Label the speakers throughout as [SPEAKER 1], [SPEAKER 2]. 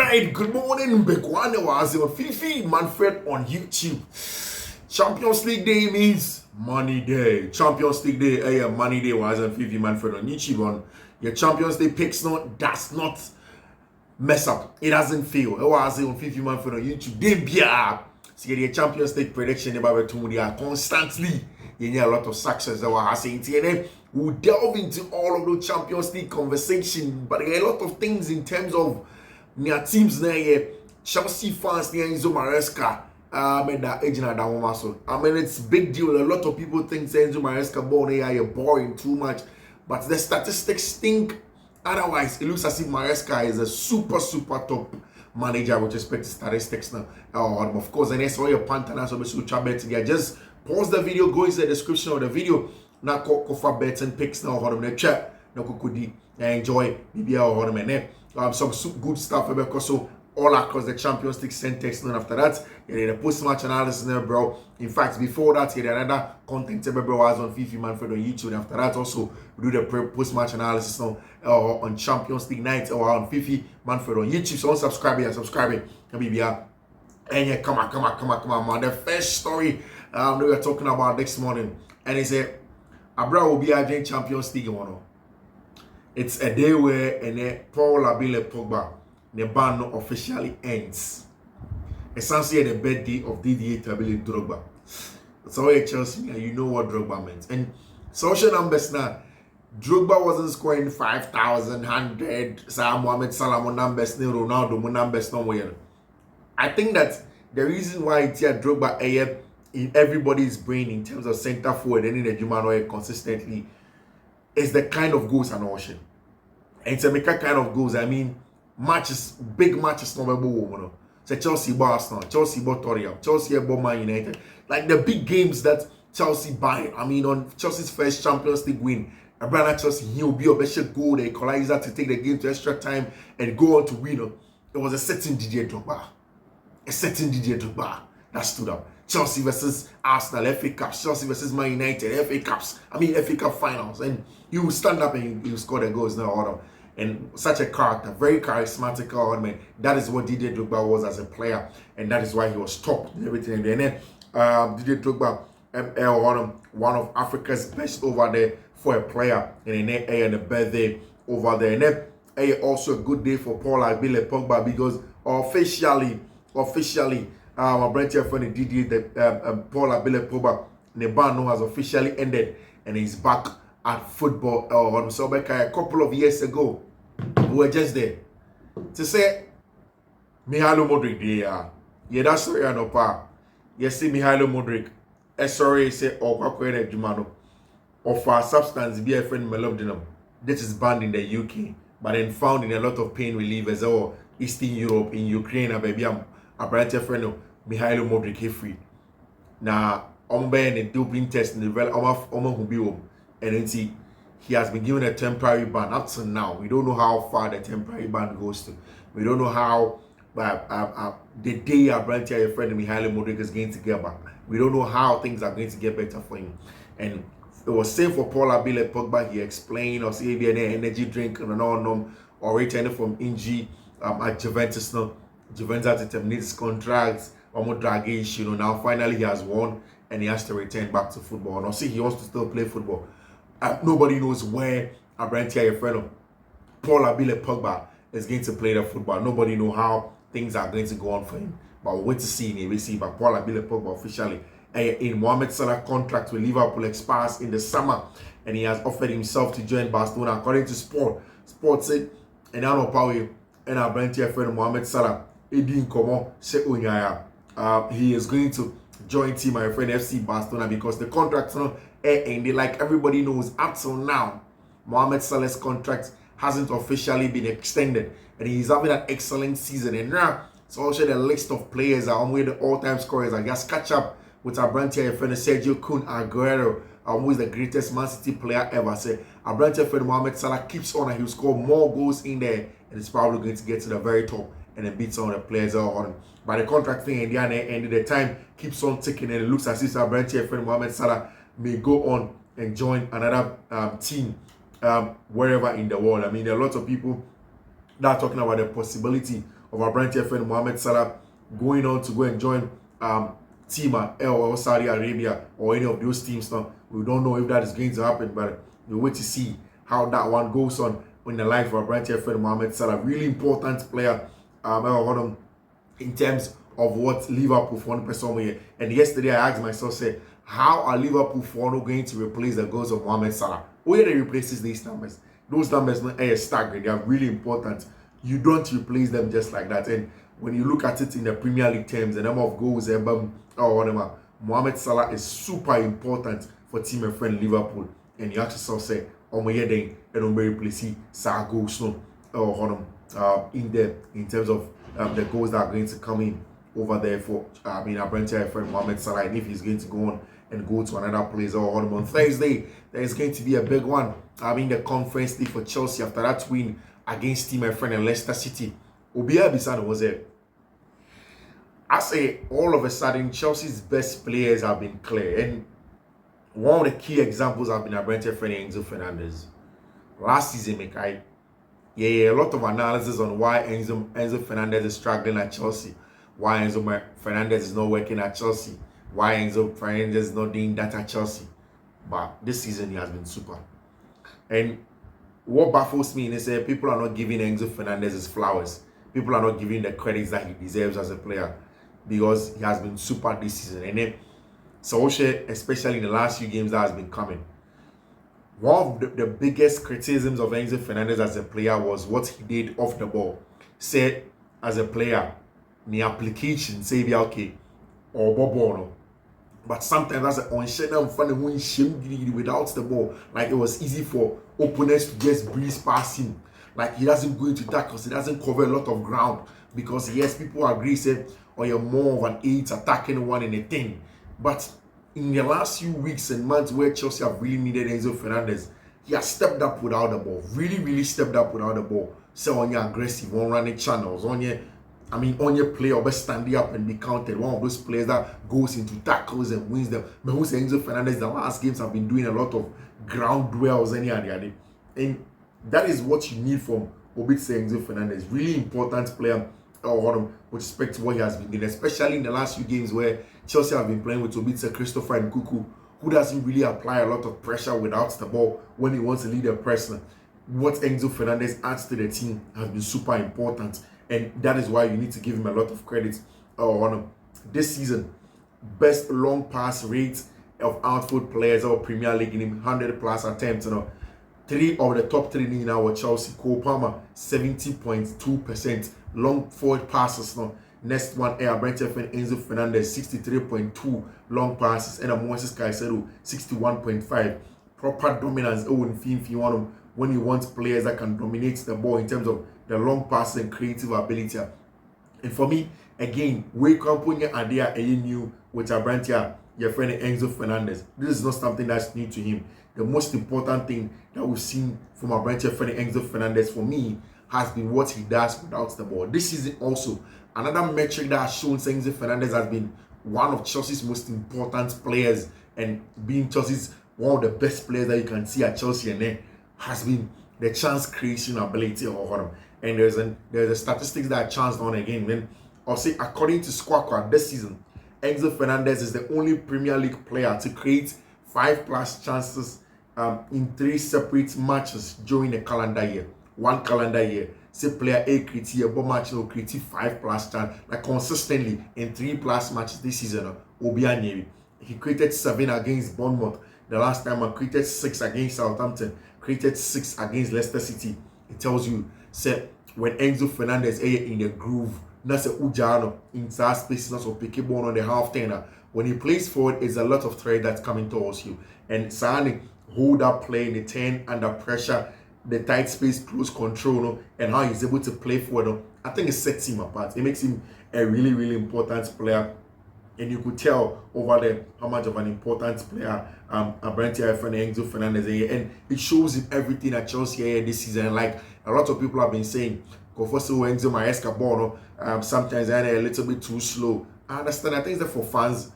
[SPEAKER 1] Alright, good morning, Bekwane was on Fiifi-Manfred on YouTube. Champions League Day means money day. Champions League Day, money day was on Fiifi-Manfred on YouTube. On your Champions League picks does not mess up. It doesn't fail. It was on Fiifi-Manfred on YouTube. They be see the Champions League prediction about they are constantly. You need a lot of success. We'll delve into all of those Champions League conversation, but there are a lot of things in terms of their teams there. Chelsea fans near Enzo Maresca. I mean, it's big deal. A lot of people think Enzo Maresca ball they are boring too much, but the statistics think otherwise. It looks as if Maresca is a super top manager with respect to statistics now. Of course, and that's all your pantanas obviously together. Just pause the video, go into the description of the video. Now for bets and picks now on the chat. Now could enjoy some good stuff because so all across the Champions League centers. And after that, the post-match analysis there, bro. In fact, before that, another content bro was on Fiifi-Manfred on YouTube. And after that, also we do the post-match analysis now on Champions League night or on Fiifi-Manfred on YouTube. So subscribe. And come on, man. The first story we were talking about this morning, and it's Abra will be again Champions League one. It's a day where Pogba the ban officially ends. Essentially the birthday of Didier Drogba. So you Chelsea and you know what Drogba meant. And social numbers now, Drogba wasn't scoring 5,100. Mohamed Salah numbers, Ronaldo numbers nowhere. I think that the reason why it's here Drogba in everybody's brain in terms of center forward and in the Jumano consistently is the kind of goals and ocean. And to make a kind of goals, I mean matches, big matches, no. So Chelsea, Barcelona, Chelsea, Tottenham, Chelsea, Man United, like the big games that Chelsea buy. I mean, on Chelsea's first Champions League win, Abraham Chelsea, he'll be a better goal, the equalizer to take the game to extra time and go on to win. It was a certain Didier Drogba, that stood up. Chelsea versus Arsenal, FA Cups, Chelsea versus Man United, FA Cups, FA Cup finals, and you will stand up and you score the goals now order. And such a character, very charismatic man. That is what Didier Drogba was as a player, and that is why he was top and everything. And then Didier Drogba, one of Africa's best over there for a player, and then the birthday over there. And then also a good day for Pogba because officially, my brother friend Didier, Pogba, the ban has officially ended, and he's back at football. So a couple of years ago, we were just there to say Mihailo Modric there. Yeah, that's sorry no pa. You see Mihailo Modric. Sorry say Okwakwere Jumano of our substance be a friend molybdenum. This is banned in the UK, but then found in a lot of pain relievers or Eastern Europe, in Ukraine, and baby I'm a brother friend Mihailo Modric free. Now and a doping test in the well and then see he has been given a temporary ban up to now. We don't know how far the temporary ban goes to. We don't know how the day Abrantia, your friend Mihailo Modric is going to get back. We don't know how things are going to get better for him. And it was same for Pogba. He explained or say an energy drink and all or returning from injury at Juventus now. Juventus had to terminate his contract, almost drag issue. Now finally he has won and he has to return back to football. Now see he wants to still play football. Nobody knows where Abrantia, your friend Pogba is going to play the football. Nobody knows how things are going to go on for him. But we'll wait to see in ABC. But Pogba officially in Mohamed Salah contract with Liverpool expires in the summer, and he has offered himself to join Barcelona. According to Sports said, and I know Paul and Abrantia friend Mohamed Salah, he is going to join team my friend FC Barcelona because the contract ended. Like everybody knows, up till now, Mohamed Salah's contract hasn't officially been extended, and he's having an excellent season. And now, it's also the list of players are on with the all-time scorers. I just catch up with Abrantia friend Sergio Kun Aguero, who is the greatest Man City player ever. Say Abrantia friend Mohamed Salah keeps on and he'll score more goals in there, and it's probably going to get to the very top and then beat some of the players on. But the contract thing in the end, the time keeps on ticking, and it looks as if Abrantia friend Mohamed Salah may go on and join another team wherever in the world. I mean, there are lots of people that are talking about the possibility of our brand friend Mohamed Salah going on to go and join team at or Saudi Arabia or any of those teams now. We don't know if that is going to happen, but we wait to see how that one goes on in the life of our brand friend Mohamed Salah. Really important player in terms of what Liverpool for 1% here. And yesterday I asked myself, say, how are Liverpool for going to replace the goals of Mohamed Salah? Where they replaces these numbers? Those numbers are staggering. They are really important. You don't replace them just like that. And when you look at it in the Premier League terms, the number of goals, Mohamed Salah is super important for team and friend Liverpool. And you actually say, oh my god, and don't replace Salah goals in terms of the goals that are going to come in over there for our brand friend Mohamed Salah, and if he's going to go on and go to another place or on Thursday, there is going to be a big one. The Conference League for Chelsea after that win against team and friend and Leicester City. Obia Bisano was there. I say all of a sudden Chelsea's best players have been clear, and one of the key examples have been our brand friend Enzo Fernandez. Last season, a lot of analysis on why Enzo Fernandez is struggling at Chelsea, why Enzo Fernandez is not working at Chelsea, why Enzo Fernandez is not doing that at Chelsea. But this season he has been super. And what baffles me is that people are not giving Enzo Fernandez his flowers. People are not giving the credits that he deserves as a player, because he has been super this season. And then Solskjaer, especially in the last few games that has been coming, one of the biggest criticisms of Enzo Fernandez as a player was what he did off the ball. Said as a player, the application say be okay or bobo, but sometimes that's an on funny when shame without the ball. Like it was easy for opponents to just breeze past him. Like he doesn't go into tackles, he doesn't cover a lot of ground, because yes, people agree say, or you're more of an 8 attacking one in a thing. But in the last few weeks and months where Chelsea have really needed Enzo Fernandez, he has stepped up without the ball. Really stepped up without the ball. So on your aggressive, on running channels, on your play or best standing up and be counted. One of those players that goes into tackles and wins them. But who's Enzo Fernandez? The last games have been doing a lot of ground dwells and that is what you need from Enzo Fernandez. Really important player with respect to what he has been doing, especially in the last few games where Chelsea have been playing with Obitse, Christopher and Kuku, who doesn't really apply a lot of pressure without the ball when he wants to lead a press. What Enzo Fernandez adds to the team has been super important, and that is why you need to give him a lot of credit. This season, best long pass rate of outfield players or Premier League in 100 plus attempts. 3 of the top 3 in our Chelsea. Cole Palmer 70.2% long forward passes. Next one, Brentford Enzo Fernandez 63.2 long passes, and Moses Caicedo 61.5. Proper dominance. In Fiifi-Manfred when you want players that can dominate the ball in terms of the long pass and creative ability. And for me, again, we can put your idea new with our brand here, your friend Enzo Fernandez. This is not something that's new to him. The most important thing that we've seen from our brand friend Enzo Fernandez for me has been what he does without the ball. This season also, another metric that has shown Enzo Fernandez has been one of Chelsea's most important players, and being Chelsea's one of the best players that you can see at Chelsea, and then has been the chance creation ability of him. And there's a statistics that I chanced on again. Then I'll say, according to Squawka, this season, Enzo Fernandez is the only Premier League player to create 5+ chances in 3 separate matches during the calendar year. One calendar year, say player A created a match or created 5+ chance, like consistently in 3+ matches this season. Obianeri, he created 7 against Bournemouth. The last time I created 6 against Southampton, created 6 against Leicester City. It tells you, say, when Enzo Fernandez is in the groove, not say Ujano in that space, not so picky ball on the half turner. When he plays forward, it's a lot of threat that's coming towards you. And Sane hold up play in the 10 under pressure, the tight space, close control, and how he's able to play forward. I think it sets him apart. It makes him a really important player. And you could tell over there how much of an important player Enzo Fernandez is. And it shows in everything at Chelsea this season. Like a lot of people have been saying, Enzo Maresca ball, sometimes a little bit too slow. I understand. I think that for fans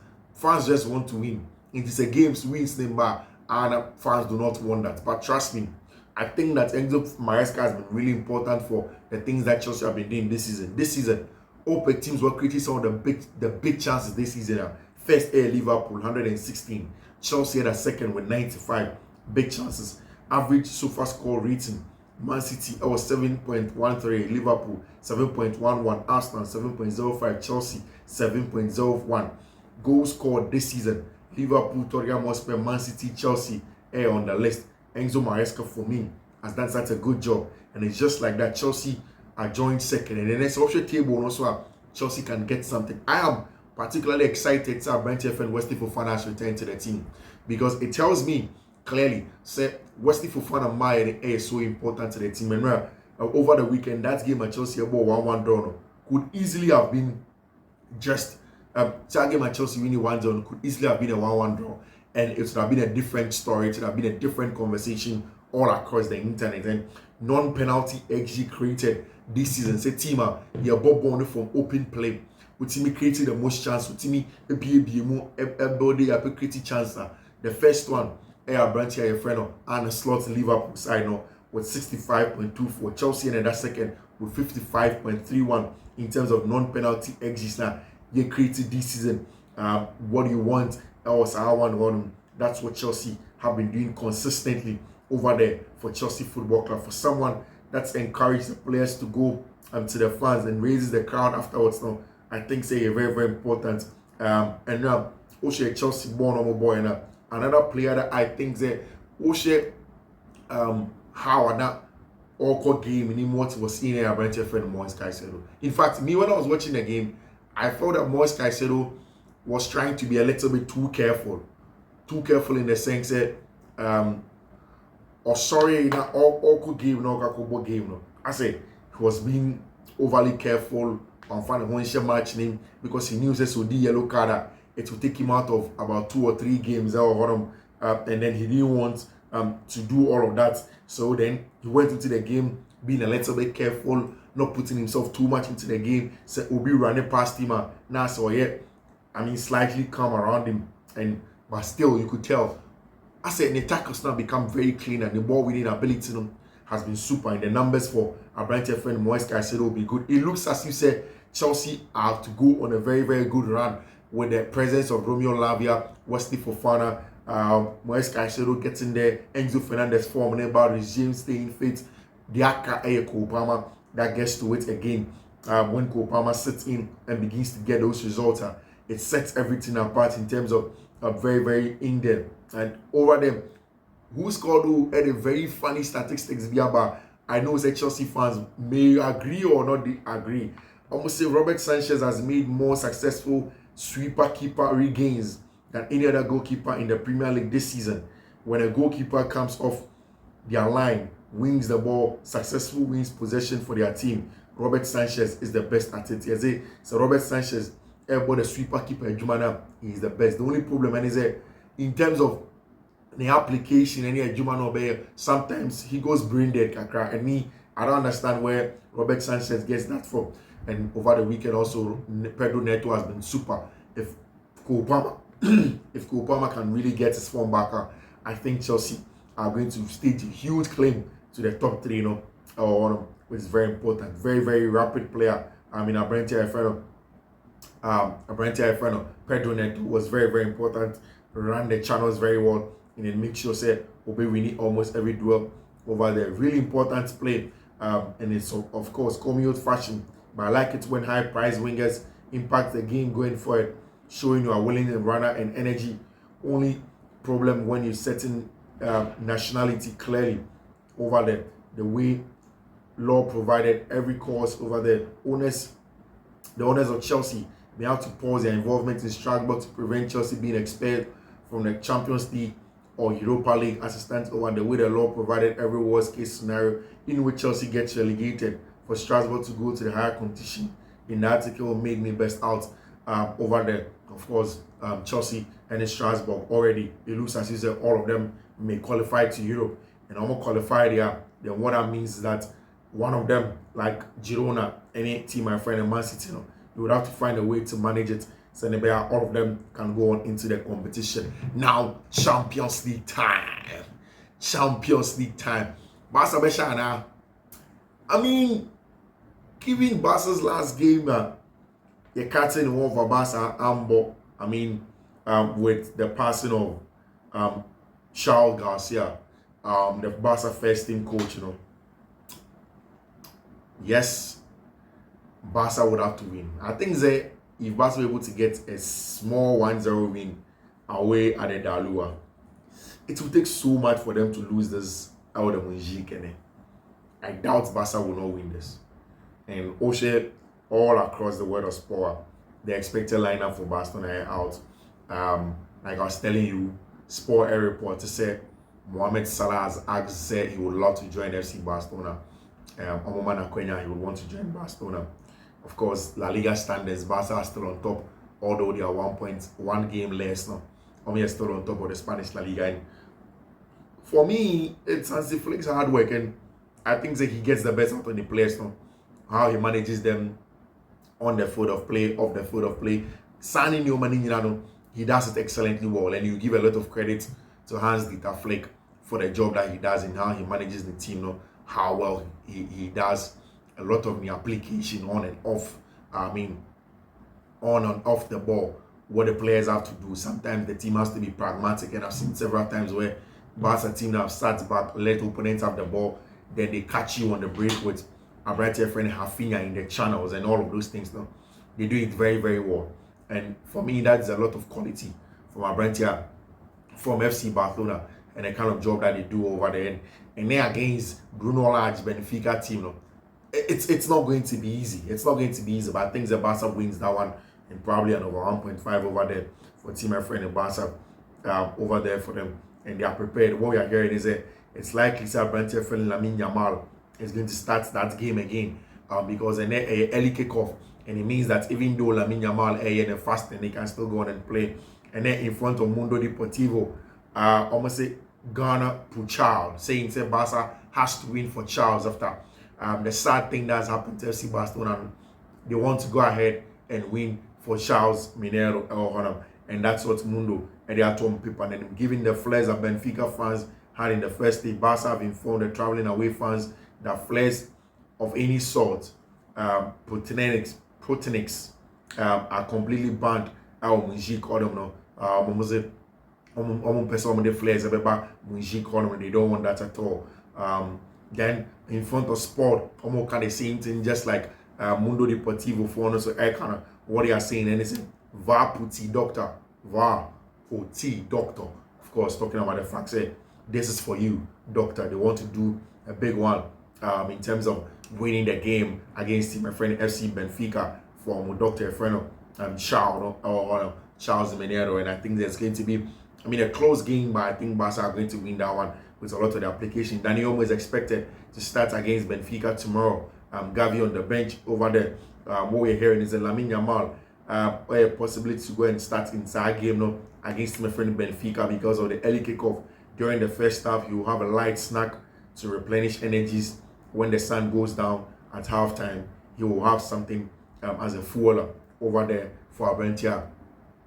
[SPEAKER 1] just want to win. It is a game's wins number, and fans do not want that. But trust me, I think that Enzo Maresca has been really important for the things that Chelsea have been doing this season. This season, all teams were creating some of the big chances this season. First Liverpool, 116. Chelsea had a second with 95 big chances. Average SOFA score rating, Man City was 7.13, Liverpool 7.11, Arsenal 7.05, Chelsea 7.01. Goals scored this season, Liverpool, Tottenham Hotspur, Man City, Chelsea on the list. Enzo Maresca for me has done such a good job, and it's just like that. Chelsea are joined second, and the next option table also Chelsea can get something. I am particularly excited to have Brent and Wesley Fofana's return to the team, because it tells me clearly say Wesley Fofana is so important to the team. And over the weekend, that game at Chelsea about 1-1 draw could easily have been just that game at Chelsea winning 1-0 could easily have been a 1-1 draw, and it would have been a different story. It would have been a different conversation all across the internet. And non-penalty XG created this season. Say team you're bob from open play. With me creating the most chance. With me building a creative chance. The first one, Branch here, your friend, and a slot Liverpool side now with 65.24. Chelsea in that second with 55.31 in terms of non-penalty XGs. Now you created this season. What do you want? That's what Chelsea have been doing consistently over there for Chelsea Football Club. For someone that's encouraged the players to go to the fans and raises the crowd afterwards now, I think say very, very important. And now Oshe Chelsea born on my boy now. Another player that I think that Oshe how that awkward game in what was in a branch friend Moise Caicedo. In fact, me when I was watching the game, I felt that Moise Caicedo was trying to be a little bit too careful. Too careful in the sense that or sorry in that awkward game, no Kakobo game. No. I say he was being overly careful on finding one match name because he knew that so the yellow card it would take him out of about 2 or 3 games and then he didn't want to do all of that. So then he went into the game being a little bit careful, not putting himself too much into the game. So Obi running past him now, so yeah, I mean slightly calm around him, but still you could tell. I said the tackles now become very clean and the ball winning ability has been super, and the numbers for our branch friend Moise Caicedo will be good. It looks as you said Chelsea have to go on a very, very good run with the presence of Romeo Lavia, Wesley Fofana, Moise Caicedo getting there, Enzo Fernandez forming about regime staying fit, Diaka Kopama that gets to it again. When Kopama sits in and begins to get those results, it sets everything apart in terms of very, very in there. And over them, who scored who had a very funny statistics, but I know that Chelsea fans may agree or not agree. I must say Robert Sanchez has made more successful sweeper keeper regains than any other goalkeeper in the Premier League this season. When a goalkeeper comes off their line, wins the ball, successful wins possession for their team, Robert Sanchez is the best at it. So Robert Sanchez, the sweeper keeper, Jumana, he is the best. The only problem is that in terms of the application, any Jumana, sometimes he goes brain dead, kakra. And me, I don't understand where Robert Sanchez gets that from. And over the weekend also, Pedro Neto has been super. If Kopama can really get his form back, I think Chelsea are going to stage a huge claim to the top 3, which is very important. Very, very rapid player. I mean, Abrentia Efreno, Pedro Neto was very, very important. Ran the channels very well, and then make sure say Obe winning almost every duel over there. Really important play, and it's of course coming out fashion. But I like it when high-priced wingers impact the game going forward, showing you are willing and runner and energy. Only problem when you're setting nationality clearly over there. The way law provided every cause over there. The owners of Chelsea may have to pause their involvement in Strasbourg to prevent Chelsea being expelled from the Champions League or Europa League as it stands over the way the law provided every worst-case scenario in which Chelsea gets relegated for Strasbourg to go to the higher competition. In the article made me best out over there. Of course, Chelsea and in Strasbourg already, it looks as if all of them may qualify to Europe. And almost qualify there, then what that means is that one of them, like Girona, any team, my friend, and Man City, you would have to find a way to manage it so that all of them can go on into the competition. Now, Champions League time. Champions League time. Barca Beshana. I mean, given Barca's last game, the captain one for Barca, Ambo. I mean, with the passing of Charles Garcia, the Barca first team coach, yes, Barca would have to win. I think that if Barca were able to get a small 1-0 win away at the Dalua, it will take so much for them to lose this out of Munjik. I doubt Barca will not win this. And Oshe, all across the world of sport, the expected lineup for Barcelona out. Like I was telling you, Sport Air Report to say Mohamed Salah has asked said he would love to join FC Barcelona. Omoman Akwenya, he would want to join Barcelona. Of course, La Liga standards, Barca are still on top, although they are 1 game less now. Omo is still on top of the Spanish La Liga. And for me, it's Hansi Flick's hard work, and I think that he gets the best out of the players now. How he manages them on the field of play, off the field of play. Signing new money, he does it excellently well, and you give a lot of credit to Hans-Dieter Flick for the job that he does and how he manages the team, how well he does a lot of the application on and off. I mean, on and off the ball, what the players have to do. Sometimes the team has to be pragmatic, and I've seen several times where Barca team have sat back, let opponents have the ball, then they catch you on the break with a brighter friend Rafinha in the channels and all of those things. They do it very, very well. And for me, that is a lot of quality from Abrantia, from FC Barcelona, and the kind of job that they do over there. And then against Bruno Lage Benfica team, it's not going to be easy. It's not going to be easy, but I think the Barca wins that one, and probably an over 1.5 over there for team my friend and Barca over there for them. And they are prepared. What we are hearing is that it's likely that Abrantia friend Lamine Yamal is going to start that game again because an early kickoff. And it means that even though Lamine Yamal is in fast, and they can still go on and play. And then in front of Mundo Deportivo, almost say Ghana Puchal, saying that Barca has to win for Charles after the sad thing that's happened to FC Barcelona. They want to go ahead and win for Charles Minero, and that's what Mundo and they are told people. And then giving the flares that Benfica fans had in the first day, Barca have informed the traveling away fans that flares of any sort, protenics are completely banned out of Munjik or them flares they don't want that at all. Then in front of sport, almost kind of same thing, just like Mundo Deportivo for us, so I kind of what they are saying, and it's VAR Puti Doctor, VAR OT Doctor, of course, talking about the fact that this is for you, Doctor. They want to do a big one in terms of winning the game against my friend FC Benfica from Dr. Efreno Charles Minero, and I think there's going to be, a close game, but I think Barca are going to win that one with a lot of the application. Dani Olmo is expected to start against Benfica tomorrow. Gavi on the bench over there. What we're hearing is that Lamine Yamal a possibility to go and start inside game against my friend Benfica because of the early kickoff. During the first half, you will have a light snack to replenish energies. When the sun goes down at halftime, he will have something as a fuel over there for Abrantia,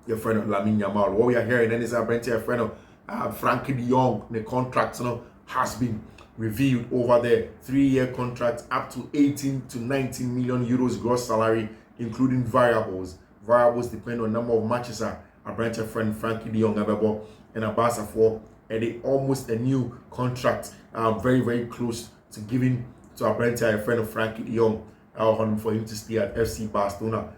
[SPEAKER 1] your friend Lamine Yamal. What we are hearing then is Abrantia, your friend Frenkie de Jong, the contract has been revealed over there. 3-year contract up to 18 to 19 million euros gross salary, including variables. Variables depend on number of matches Abrantia friend Frenkie de Jong available and a Barca for almost a new contract, very, very close to giving to Abrantia a friend of Frenkie de Jong for him to stay at FC Barcelona.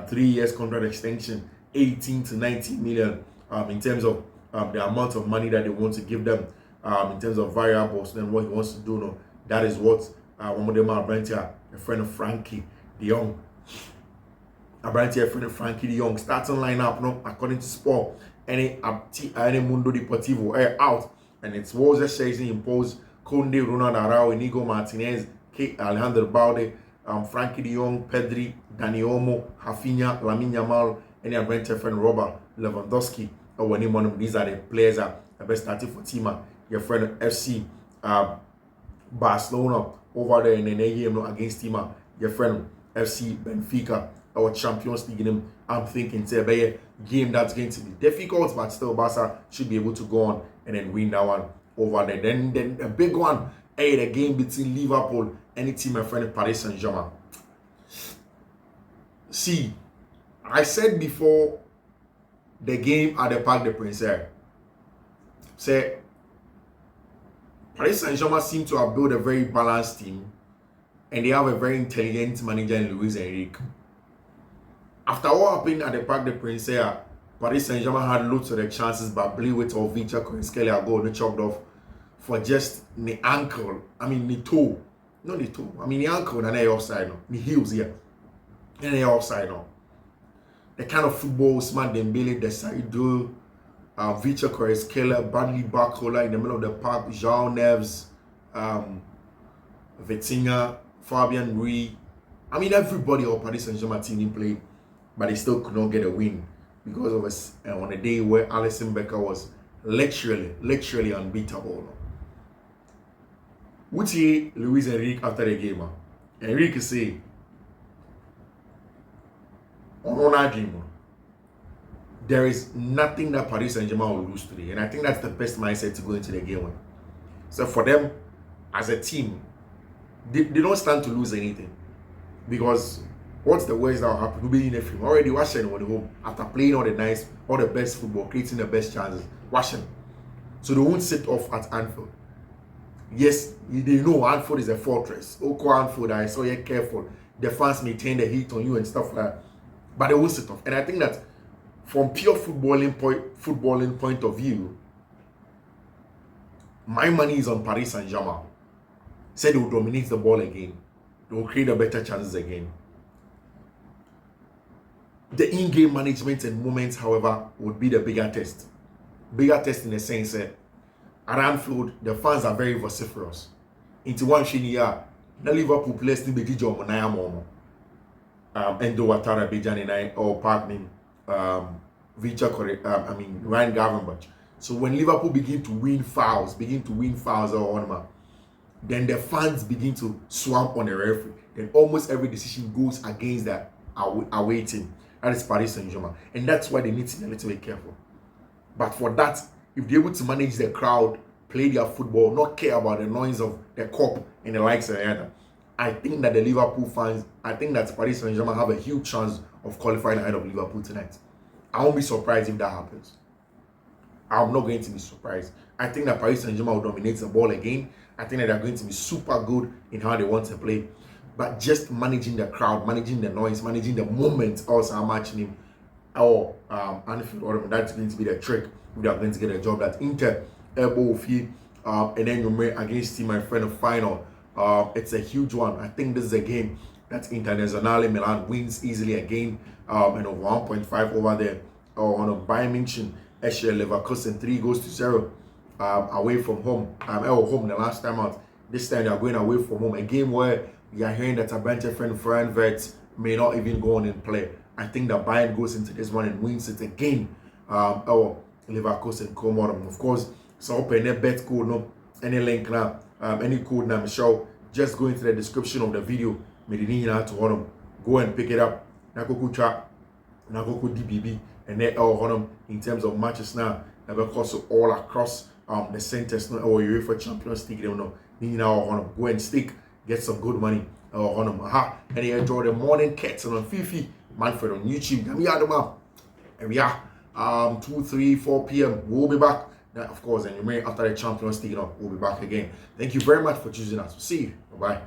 [SPEAKER 1] 3 years contract extension, 18 to 19 million in terms of the amount of money that they want to give them in terms of variables. Then what he wants to do that is what one of them Abrantia, a friend of Frenkie de Jong. Abrantia, a friend of Frenkie de Jong. Starting lineup according to Sport. Any Mundo Deportivo out, and it's Wolves Chasing imposed Conde, Ronald Arau, Inigo Martinez, Alejandro Balde, Frenkie de Jong, Pedri, Dani Olmo, Rafinha, Lamine Yamal, and your Brent friend Robert Lewandowski. Or when one of these are the players that are best starting for Tima. Your friend FC Barcelona over there in the game against Tima. Your friend FC Benfica, our Champions League game. I'm thinking it's a game that's going to be difficult, but still Barca should be able to go on and then win that one over there. Then a big one, the game between Liverpool and the team my friend Paris Saint-Germain. See, I said before the game at the Parc des Princes, say Paris Saint-Germain seem to have built a very balanced team, and they have a very intelligent manager in Luis Enrique. After what happened at the Parc des Princes, Paris Saint-Germain had loads of the chances, but Bliwit or Victor Kvaratskhelia goal they chopped off for just the ankle. I mean the toe, not the toe. I mean the ankle and the offside now, the heels here, and the offside now. The kind of football Ousmane Dembele decided to do. Victor Kvaratskhelia, Bradley Barcola in the middle of the park, João Neves, Vitinha, Fabian Ruiz. I mean, everybody on Paris Saint-Germain team played, but they still could not get a win because of us on a day where Alisson Becker was literally unbeatable. What say Luis Enrique after the game? Enrique say, on our game, there is nothing that Paris Saint-Germain will lose today. And I think that's the best mindset to go into the game with. So for them, as a team, they don't stand to lose anything. Because what's the worst that will happen? We'll be in a film. Already watching on the home after playing all the best football, creating the best chances. Watching. So they won't sit off at Anfield. Yes, they know Anfield is a fortress. Oko Anfield, I saw you careful. The fans maintain the heat on you and stuff like that. But they won't sit off. And I think that from pure footballing point of view, my money is on Paris Saint-Germain. Said they will dominate the ball again. They will create a better chances again. The in-game management and moments, however, would be the bigger test. Bigger test in the sense that at Anfield, the fans are very vociferous. Into one year, the Liverpool players still be Didier Drogba, Endo Ouattara, Bejani, or Parkman. Ryan Gravenberch. So when Liverpool begin to win fouls then the fans begin to swamp on the referee. Then almost every decision goes against that away team. That is Paris Saint-Germain. And that's why they need to be a little bit careful. But for that, if they're able to manage the crowd, play their football, not care about the noise of the cup and the likes of the other, I think that the Liverpool fans, I think that Paris Saint-Germain have a huge chance of qualifying ahead of Liverpool tonight. I won't be surprised if that happens. I'm not going to be surprised. I think that Paris Saint-Germain will dominate the ball again. I think that they're going to be super good in how they want to play. But just managing the crowd, managing the noise, managing the moment, also I'm matching him. Or Anfield, that's going to be the trick. We are going to get a job that Inter, elbow Fiifi, and then you may against team, my friend, the final. It's a huge one. I think this is a game that Internazionale Milan wins easily again. 1.5 over there. On a Bayern München, Escher Leverkusen 3-0 away from home. Home the last time out. This time they are going away from home. A game where we are hearing that a bunch of Fiifi-Manfred may not even go on and play. I think that Bayern goes into this one and wins it again. Leverkusen come out. Of course, so open a bet code, no any link now, any code now, Michelle. Just go into the description of the video. Go and pick it up. Nagoku trap, Nagoku DBB, and they all in terms of matches now. Because all across the centers or UEFA Champions League, go and stick, get some good money. And they enjoy the morning cats on Fiifi-Manfred on YouTube. And we are 2, 3, 4 p.m. We'll be back. Now, of course, and you may after the Champions League, we'll be back again. Thank you very much for choosing us. See you. Bye-bye.